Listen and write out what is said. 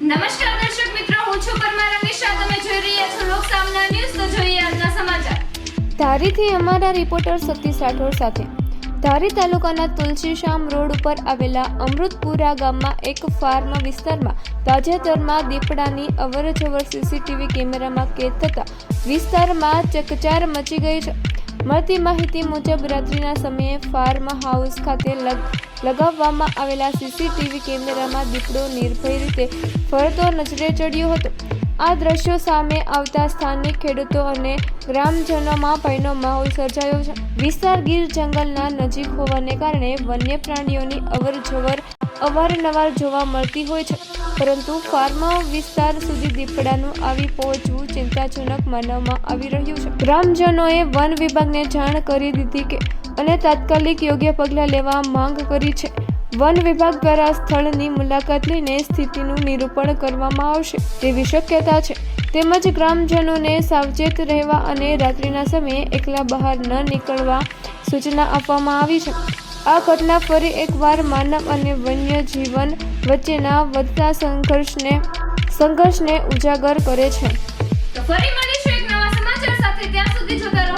નમસ્કાર દર્શક મિત્રો, હું છું પરમાર અમીશા. તમે જોઈ રહ્યા છો લોક સામના ન્યૂઝ. તો જોઈએ આજના સમાચાર. ધારીથી અમારા રિપોર્ટર સતીશ રાઠોડ સાથે. ધારી તાલુકાના તુલસીશ્યામ રોડ ઉપર આવેલા અમૃતપુરા ગામમાં એક ફાર્મ વિસ્તારમાં તાજેતરમાં દીપડાની અવરજવર સીસીટીવી કેમેરામાં કેદ થતા વિસ્તારમાં ચકચાર મચી ગઈ છે. મળતી માહિતી મુજબ રાત્રિના સમયે ફાર્મ હાઉસ ખાતે લગાવવામાં આવેલા સીસીટીવી કેમેરામાં દીપડો નિર્ભય રીતે ફરતો નજરે ચડ્યો હતો. આ દ્રશ્યો સામે આવતા સ્થાનિક ખેડૂતો અને ગ્રામજનોમાં ભયનો માહોલ સર્જાયો છે. વિસ્તાર ગીર જંગલના નજીક હોવાને કારણે વન્ય પ્રાણીઓની અવરજવર અવારનવાર જોવા મળતી હોય છે, પરંતુ ફાર્મ વિસ્તાર સુધી દીપડાનું આવી પહોંચવું ચિંતાજનક માનવામાં આવી રહ્યું છે. ગ્રામજનોએ વન વિભાગને જાણ કરી દીધી અને તાત્કાલિક યોગ્ય પગલાં લેવા માંગ કરી છે. વન વિભાગ દ્વારા સ્થળની મુલાકાત લઈને સ્થિતિનું નિરૂપણ કરવામાં આવશે તેવી શક્યતા છે. તેમજ ગ્રામજનોને સાવચેત રહેવા અને રાત્રિના સમયે એકલા બહાર ન નીકળવા સૂચના આપવામાં આવી છે. આ ઘટના ફરી એકવાર માનવ અને વન્ય જીવન વચ્ચેના વધતા સંઘર્ષને ઉજાગર કરે છે. તો ફરી મળીશું એક નવા સમાચાર સાથે. ત્યાં સુધી જોતા રહો